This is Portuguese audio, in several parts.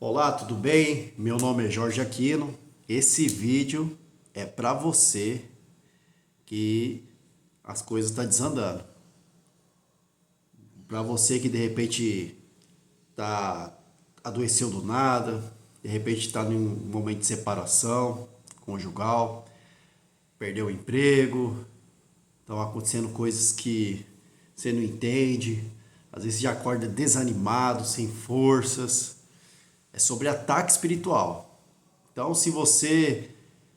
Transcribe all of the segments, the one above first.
Olá, tudo bem? Meu nome é Jorge Aquino. Esse vídeo é para você que as coisas estão desandando. Para você que de repente adoeceu do nada, de repente está em um momento de separação conjugal, perdeu o emprego, estão acontecendo coisas que você não entende, às vezes já acorda desanimado, sem forças. É sobre ataque espiritual. Então, se você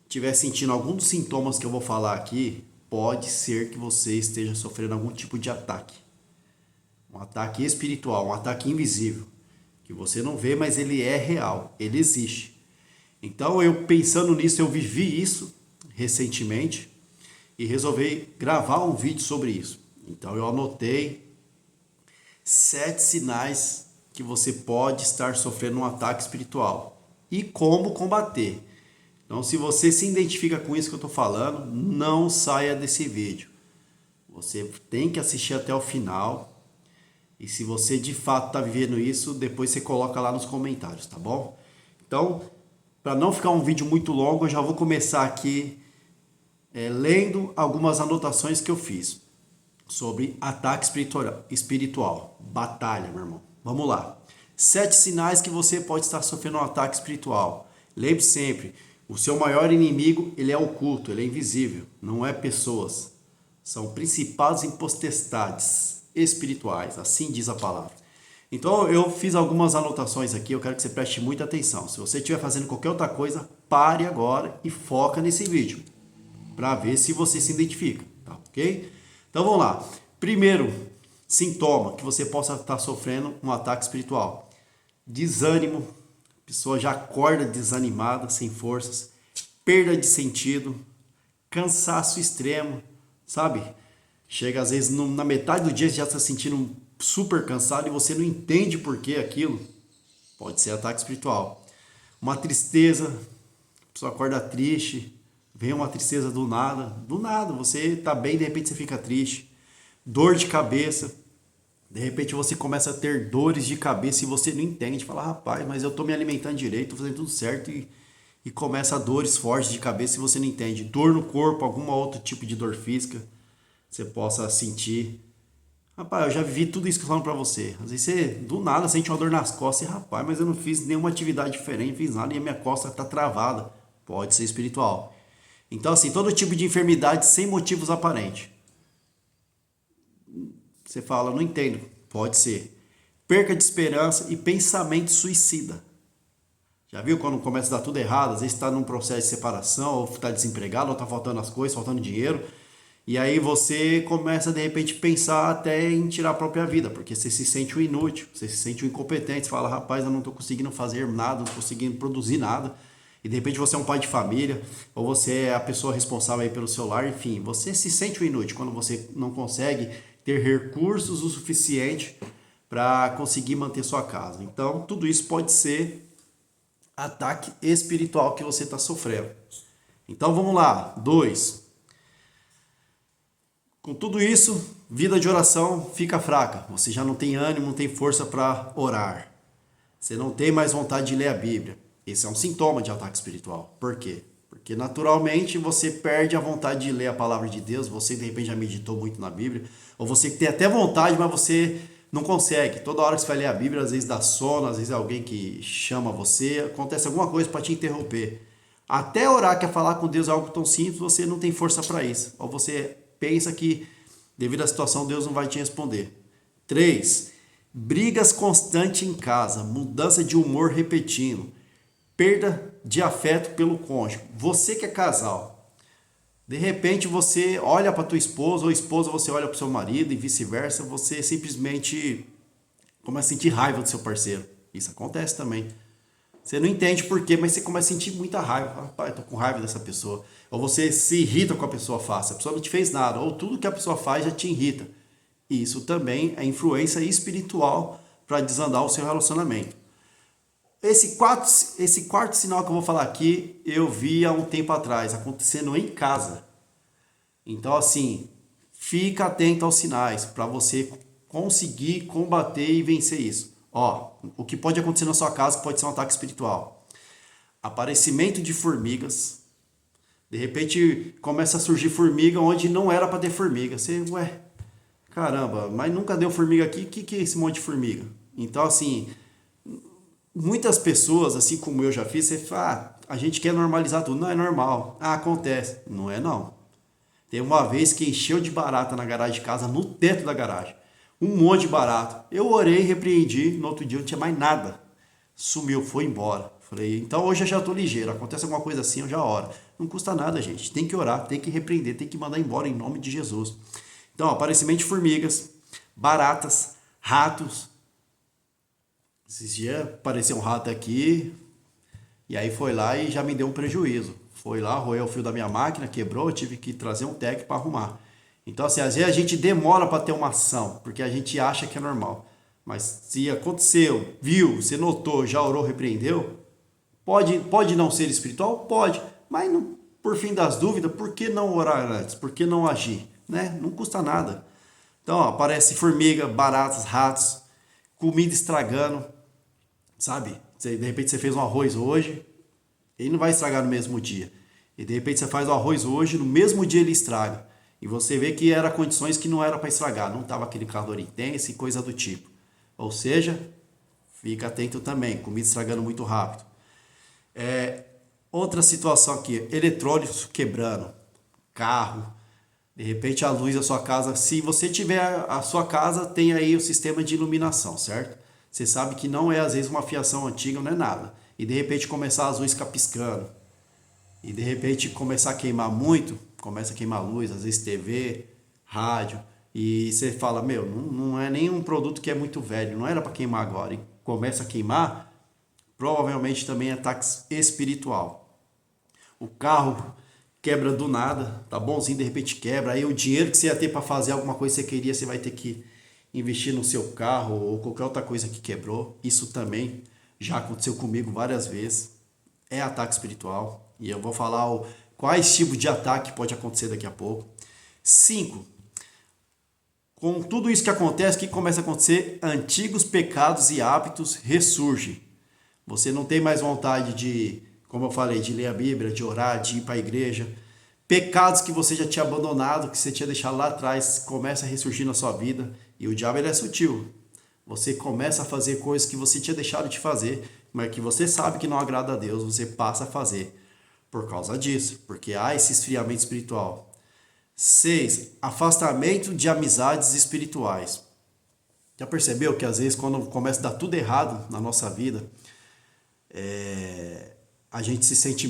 estiver sentindo algum dos sintomas que eu vou falar aqui, pode ser que você esteja sofrendo algum tipo de ataque. Um ataque espiritual, um ataque invisível, que você não vê, mas ele é real, ele existe. Então, eu pensando nisso, eu vivi isso recentemente e resolvi gravar um vídeo sobre isso. Então, eu anotei 7 sinais que você pode estar sofrendo um ataque espiritual e como combater. Então, se você se identifica com isso que eu estou falando, não saia desse vídeo. Você tem que assistir até o final. E se você de fato está vivendo isso, depois você coloca lá nos comentários, tá bom? Então, para não ficar um vídeo muito longo, eu já vou começar aqui lendo algumas anotações que eu fiz sobre ataque espiritual. Batalha, meu irmão. Vamos lá. 7 sinais que você pode estar sofrendo um ataque espiritual. Lembre sempre, o seu maior inimigo, ele é oculto, ele é invisível, não é pessoas. São principados e potestades espirituais, assim diz a palavra. Então eu fiz algumas anotações aqui, eu quero que você preste muita atenção. Se você estiver fazendo qualquer outra coisa, pare agora e foca nesse vídeo, para ver se você se identifica, tá ok? Então vamos lá. Primeiro sintoma que você possa estar sofrendo um ataque espiritual: desânimo. A pessoa já acorda desanimada, sem forças, perda de sentido, cansaço extremo, sabe? Chega às vezes na metade do dia você já está se sentindo super cansado e você não entende por que aquilo. Pode ser ataque espiritual. Uma tristeza, a pessoa acorda triste, vem uma tristeza do nada, você tá bem, de repente você fica triste. Dor de cabeça, de repente você começa a ter dores de cabeça e você não entende, fala, rapaz, mas eu tô me alimentando direito, tô fazendo tudo certo e começa dores fortes de cabeça e você não entende. Dor no corpo, algum outro tipo de dor física, você possa sentir. Rapaz, eu já vivi tudo isso que eu tô falando pra você. Às vezes você, do nada, sente uma dor nas costas e, rapaz, mas eu não fiz nenhuma atividade diferente, não fiz nada e a minha costa tá travada. Pode ser espiritual. Então, assim, todo tipo de enfermidade sem motivos aparentes. Você fala, não entendo. Pode ser. Perca de esperança e pensamento suicida. Já viu quando começa a dar tudo errado? Às vezes está num processo de separação, ou está desempregado, ou está faltando as coisas, faltando dinheiro. E aí você começa, de repente, pensar até em tirar a própria vida, porque você se sente um inútil, você se sente um incompetente. Você fala, rapaz, eu não estou conseguindo fazer nada, não estou conseguindo produzir nada. E de repente você é um pai de família, ou você é a pessoa responsável aí pelo seu lar, enfim, você se sente um inútil quando você não consegue ter recursos o suficiente para conseguir manter sua casa. Então, tudo isso pode ser ataque espiritual que você está sofrendo. Então, vamos lá. 2. Com tudo isso, vida de oração fica fraca. Você já não tem ânimo, não tem força para orar. Você não tem mais vontade de ler a Bíblia. Esse é um sintoma de ataque espiritual. Por quê? Porque naturalmente você perde a vontade de ler a palavra de Deus. Você de repente já meditou muito na Bíblia. Ou você tem até vontade, mas você não consegue. Toda hora que você vai ler a Bíblia, às vezes dá sono, às vezes é alguém que chama você, acontece alguma coisa para te interromper. Até orar, quer falar com Deus é algo tão simples, você não tem força para isso. Ou você pensa que devido à situação Deus não vai te responder. 3. Brigas constantes em casa, mudança de humor repetindo, perda de afeto pelo cônjuge. Você que é casal, de repente você olha para tua esposa ou esposa você olha para o seu marido e vice-versa, você simplesmente começa a sentir raiva do seu parceiro. Isso acontece também. Você não entende por quê, mas você começa a sentir muita raiva. Rapaz, eu tô com raiva dessa pessoa. Ou você se irrita com a pessoa fácil. A pessoa não te fez nada. Ou tudo que a pessoa faz já te irrita. E isso também é influência espiritual para desandar o seu relacionamento. Esse quarto sinal que eu vou falar aqui, eu vi há um tempo atrás, acontecendo em casa. Então, assim, fica atento aos sinais para você conseguir combater e vencer isso. Ó, o que pode acontecer na sua casa pode ser um ataque espiritual. Aparecimento de formigas. De repente começa a surgir formiga onde não era para ter formiga. Você, ué, caramba, mas nunca deu formiga aqui, o que é esse monte de formiga? Então, assim, muitas pessoas, assim como eu já fiz, você fala, a gente quer normalizar tudo. Não é normal. Acontece. Não é não. Tem uma vez que encheu de barata na garagem de casa, no teto da garagem. Um monte de barata. Eu orei, repreendi, no outro dia não tinha mais nada. Sumiu, foi embora. Falei, então hoje eu já estou ligeiro. Acontece alguma coisa assim, eu já oro. Não custa nada, gente. Tem que orar, tem que repreender, tem que mandar embora em nome de Jesus. Então, aparecimento de formigas, baratas, ratos. Esses dias apareceu um rato aqui, e aí foi lá e já me deu um prejuízo. Foi lá, roeu o fio da minha máquina, quebrou, eu tive que trazer um técnico para arrumar. Então, assim, às vezes a gente demora para ter uma ação, porque a gente acha que é normal. Mas se aconteceu, viu, você notou, já orou, repreendeu, pode não ser espiritual? Pode. Mas não, por fim das dúvidas, por que não orar antes? Por que não agir? Né? Não custa nada. Então, ó, aparece formiga, baratas, ratos, comida estragando, sabe? De repente você fez um arroz hoje, ele não vai estragar no mesmo dia. E de repente você faz o arroz hoje, no mesmo dia ele estraga. E você vê que era condições que não era para estragar, não estava aquele calor intenso e coisa do tipo. Ou seja, fica atento também, comida estragando muito rápido. Outra situação aqui, eletrônicos quebrando, carro, de repente a luz da sua casa, se você tiver a sua casa, tem aí o sistema de iluminação, certo? Você sabe que não é às vezes uma fiação antiga, não é nada. E de repente começar as luzes ficar piscando. E de repente começar a queimar muito, começa a queimar luz, às vezes TV, rádio. E você fala, meu, não é nem um produto que é muito velho, não era para queimar agora. E começa a queimar, provavelmente também é ataque espiritual. O carro quebra do nada, tá bonzinho, de repente quebra. Aí o dinheiro que você ia ter para fazer alguma coisa que você queria, você vai ter que investir no seu carro ou qualquer outra coisa que quebrou. Isso também já aconteceu comigo várias vezes. É ataque espiritual. E eu vou falar quais tipos de ataque pode acontecer daqui a pouco. 5. Com tudo isso que acontece, o que começa a acontecer? Antigos pecados e hábitos ressurgem. Você não tem mais vontade de, como eu falei, de ler a Bíblia, de orar, de ir para a igreja. Pecados que você já tinha abandonado, que você tinha deixado lá atrás, começa a ressurgir na sua vida. E o diabo ele é sutil. Você começa a fazer coisas que você tinha deixado de fazer, mas que você sabe que não agrada a Deus, você passa a fazer por causa disso, porque há esse esfriamento espiritual. 6. Afastamento de amizades espirituais. Já percebeu que às vezes quando começa a dar tudo errado na nossa vida, a gente se sente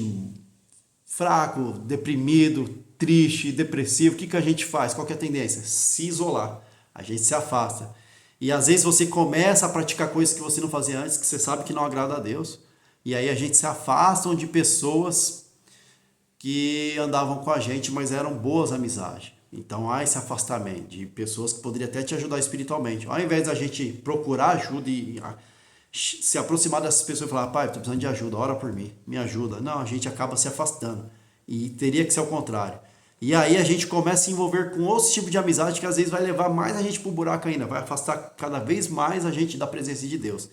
fraco, deprimido, triste, depressivo. O que a gente faz? Qual que é a tendência? Se isolar. A gente se afasta. E às vezes você começa a praticar coisas que você não fazia antes, que você sabe que não agrada a Deus. E aí a gente se afasta de pessoas que andavam com a gente, mas eram boas amizades. Então há esse afastamento de pessoas que poderiam até te ajudar espiritualmente. Ao invés da gente procurar ajuda e se aproximar dessas pessoas e falar, pai, estou precisando de ajuda, ora por mim, me ajuda. Não, a gente acaba se afastando. E teria que ser o contrário. E aí a gente começa a se envolver com outro tipo de amizade que às vezes vai levar mais a gente para o buraco ainda, vai afastar cada vez mais a gente da presença de Deus.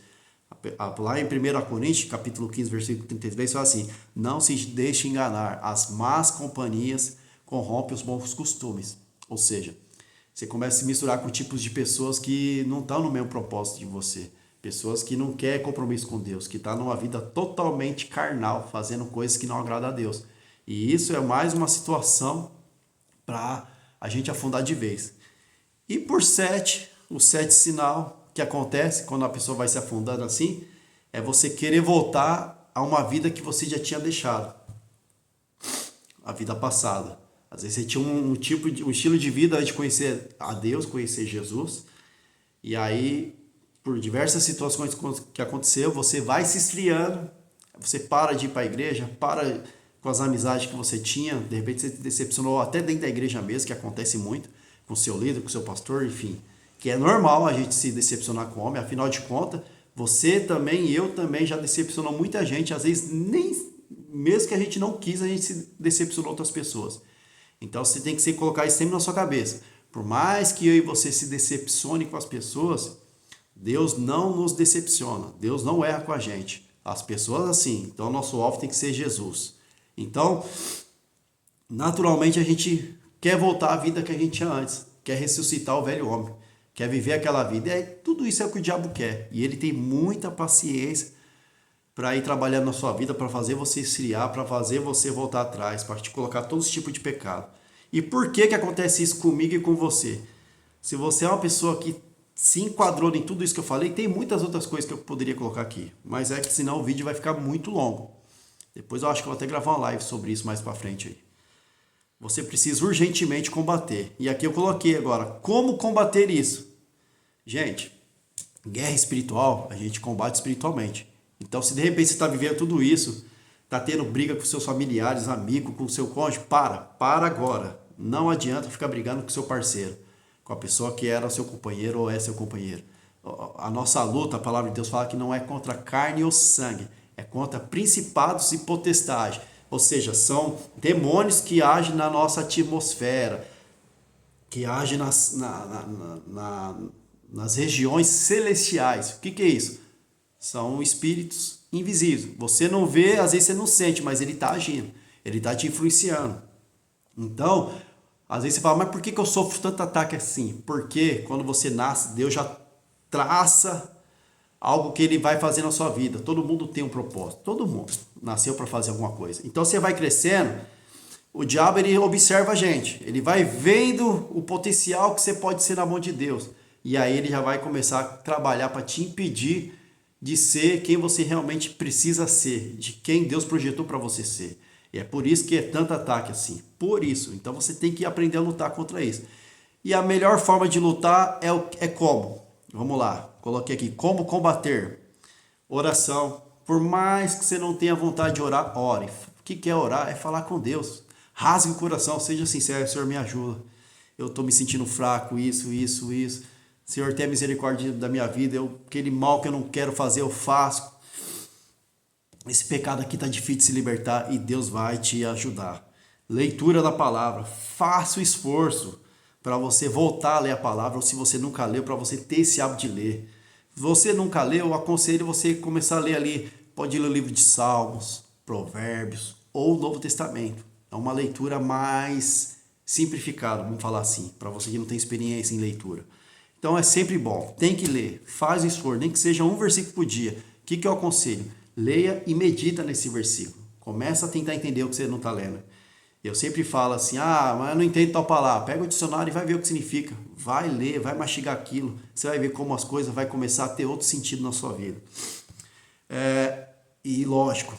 Lá em 1 Coríntios, capítulo 15, versículo 33, fala assim, não se deixe enganar, as más companhias corrompem os bons costumes. Ou seja, você começa a se misturar com tipos de pessoas que não estão no mesmo propósito de você. Pessoas que não querem compromisso com Deus, que estão numa vida totalmente carnal, fazendo coisas que não agradam a Deus. E isso é mais uma situação para a gente afundar de vez. E por 7, o 7 sinal que acontece quando a pessoa vai se afundando assim, é você querer voltar a uma vida que você já tinha deixado. A vida passada. Às vezes você tinha um estilo de vida de conhecer a Deus, conhecer Jesus. E aí, por diversas situações que aconteceu, você vai se esfriando, você para de ir para a igreja, para com as amizades que você tinha, de repente você se decepcionou até dentro da igreja mesmo, que acontece muito, com o seu líder, com o seu pastor, enfim. Que é normal a gente se decepcionar com o homem, afinal de contas, você também e eu também já decepcionou muita gente, às vezes nem mesmo que a gente não quis, a gente se decepcionou outras pessoas. Então você tem que colocar isso sempre na sua cabeça. Por mais que eu e você se decepcione com as pessoas, Deus não nos decepciona. Deus não erra com a gente. As pessoas assim. Então, nosso alvo tem que ser Jesus. Então, naturalmente, a gente quer voltar à vida que a gente tinha antes. Quer ressuscitar o velho homem. Quer viver aquela vida. Tudo isso é o que o diabo quer. E ele tem muita paciência para ir trabalhando na sua vida, para fazer você esfriar, para fazer você voltar atrás, para te colocar todos os tipos de pecado. E por que acontece isso comigo e com você? Se você é uma pessoa que se enquadrou em tudo isso que eu falei, tem muitas outras coisas que eu poderia colocar aqui, mas é que senão o vídeo vai ficar muito longo. Depois eu acho que eu vou até gravar uma live sobre isso mais para frente aí. Você precisa urgentemente combater. E aqui eu coloquei agora, como combater isso? Gente, guerra espiritual, a gente combate espiritualmente. Então, se de repente você está vivendo tudo isso, está tendo briga com seus familiares, amigos, com o seu cônjuge, para agora. Não adianta ficar brigando com seu parceiro, com a pessoa que era seu companheiro ou é seu companheiro. A nossa luta, a palavra de Deus fala que não é contra carne ou sangue, é contra principados e potestades. Ou seja, são demônios que agem na nossa atmosfera, que agem nas regiões celestiais. O que é isso? São espíritos invisíveis. Você não vê, às vezes você não sente, mas ele está agindo. Ele está te influenciando. Então, às vezes você fala, mas por que eu sofro tanto ataque assim? Porque quando você nasce, Deus já traça algo que ele vai fazer na sua vida. Todo mundo tem um propósito. Todo mundo nasceu para fazer alguma coisa. Então você vai crescendo, o diabo ele observa a gente. Ele vai vendo o potencial que você pode ser na mão de Deus. E aí ele já vai começar a trabalhar para te impedir de ser quem você realmente precisa ser, de quem Deus projetou para você ser. E é por isso que é tanto ataque assim. Por isso. Então você tem que aprender a lutar contra isso. E a melhor forma de lutar é como? Vamos lá. Coloquei aqui. Como combater? Oração. Por mais que você não tenha vontade de orar, ore. O que é orar? É falar com Deus. Rasgue o coração. Seja sincero. Senhor, me ajuda. Eu estou me sentindo fraco. Isso. Senhor, tenha misericórdia da minha vida. Aquele mal que eu não quero fazer, eu faço. Esse pecado aqui está difícil de se libertar e Deus vai te ajudar. Leitura da palavra. Faça o esforço para você voltar a ler a palavra, ou se você nunca leu, para você ter esse hábito de ler. Se você nunca leu, eu aconselho você começar a ler ali. Pode ler o livro de Salmos, Provérbios ou o Novo Testamento. É uma leitura mais simplificada, vamos falar assim, para você que não tem experiência em leitura. Então é sempre bom, tem que ler, faz o esforço, nem que seja um versículo por dia. O que eu aconselho? Leia e medita nesse versículo. Começa a tentar entender o que você não está lendo. Eu sempre falo assim, mas eu não entendo tal palavra. Pega o dicionário e vai ver o que significa. Vai ler, vai mastigar aquilo. Você vai ver como as coisas vão começar a ter outro sentido na sua vida. E lógico,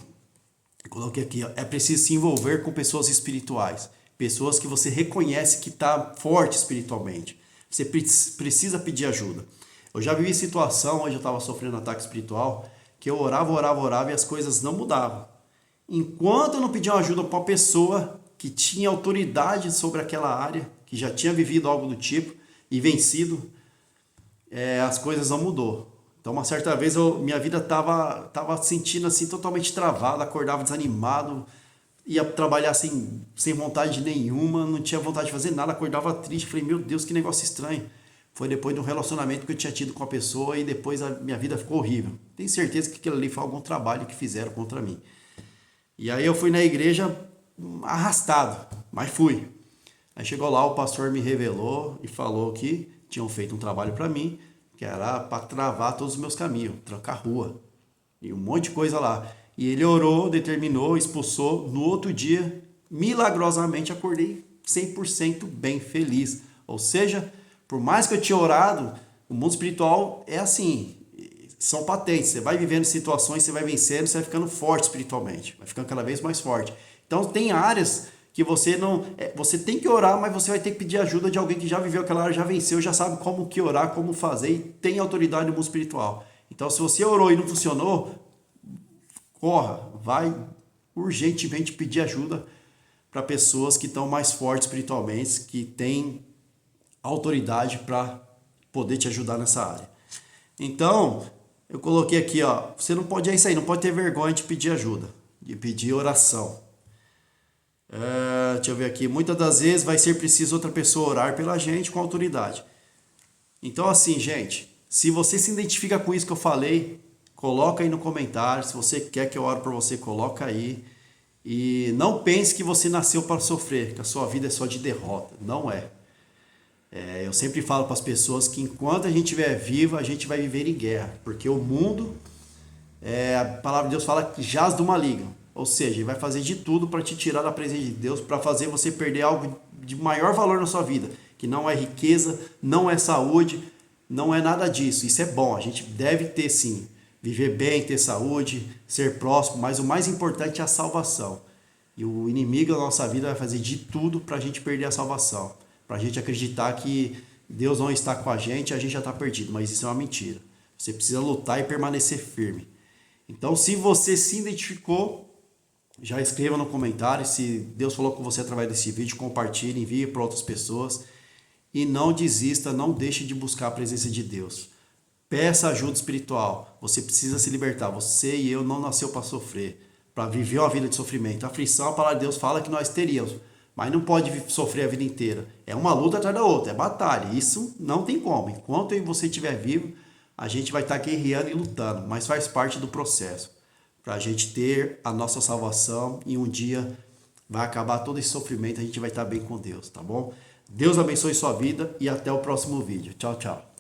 eu coloquei aqui, é preciso se envolver com pessoas espirituais. Pessoas que você reconhece que está forte espiritualmente. Você precisa pedir ajuda. Eu já vivi situação onde eu estava sofrendo ataque espiritual, que eu orava e as coisas não mudavam. Enquanto eu não pedia ajuda para uma pessoa que tinha autoridade sobre aquela área, que já tinha vivido algo do tipo e vencido, as coisas não mudou. Então, uma certa vez, minha vida estava sentindo assim totalmente travada, acordava desanimado, ia trabalhar sem vontade nenhuma, não tinha vontade de fazer nada, acordava triste. Falei, meu Deus, que negócio estranho. Foi depois de um relacionamento que eu tinha tido com a pessoa e depois a minha vida ficou horrível. Tenho certeza que aquilo ali foi algum trabalho que fizeram contra mim. E aí eu fui na igreja arrastado, mas fui. Aí chegou lá, o pastor me revelou e falou que tinham feito um trabalho para mim, que era para travar todos os meus caminhos, trancar rua e um monte de coisa lá. E ele orou, determinou, expulsou. No outro dia, milagrosamente, acordei 100% bem, feliz. Ou seja, por mais que eu tinha orado, o mundo espiritual é assim, são patentes. Você vai vivendo situações, você vai vencendo, você vai ficando forte espiritualmente, vai ficando cada vez mais forte. Então tem áreas que você não, você tem que orar, mas você vai ter que pedir ajuda de alguém que já viveu aquela área, já venceu, já sabe como que orar, como fazer e tem autoridade no mundo espiritual. Então se você orou e não funcionou, corra, vai urgentemente pedir ajuda para pessoas que estão mais fortes espiritualmente, que têm autoridade para poder te ajudar nessa área. Então, eu coloquei aqui, você não pode, isso aí, não pode ter vergonha de pedir ajuda, de pedir oração. Deixa eu ver aqui, muitas das vezes vai ser preciso outra pessoa orar pela gente com autoridade. Então assim, gente, Se você se identifica com isso que eu falei, coloca aí no comentário. Se você quer que eu ore por você, coloca aí. E não pense que você nasceu para sofrer, que a sua vida é só de derrota. Não é. Eu sempre falo para as pessoas que enquanto a gente estiver vivo, a gente vai viver em guerra. Porque o mundo, a palavra de Deus fala que jaz do maligno. Ou seja, ele vai fazer de tudo para te tirar da presença de Deus, para fazer você perder algo de maior valor na sua vida. Que não é riqueza, não é saúde, não é nada disso. Isso é bom, a gente deve ter sim. Viver bem, ter saúde, ser próximo, mas o mais importante é a salvação. E o inimigo da nossa vida vai fazer de tudo para a gente perder a salvação. Para a gente acreditar que Deus não está com a gente já está perdido. Mas isso é uma mentira. Você precisa lutar e permanecer firme. Então, se você se identificou, já escreva no comentário. Se Deus falou com você através desse vídeo, compartilhe, envie para outras pessoas. E não desista, não deixe de buscar a presença de Deus. Peça ajuda espiritual. Você precisa se libertar. Você e eu não nasceu para sofrer, para viver uma vida de sofrimento. A aflição, a palavra de Deus fala que nós teríamos, mas não pode sofrer a vida inteira. É uma luta atrás da outra, é batalha. Isso não tem como. Enquanto eu e você estiver vivo, a gente vai estar guerreando e lutando, mas faz parte do processo. Para a gente ter a nossa salvação e um dia vai acabar todo esse sofrimento, a gente vai estar bem com Deus, tá bom? Deus abençoe sua vida e até o próximo vídeo. Tchau, tchau.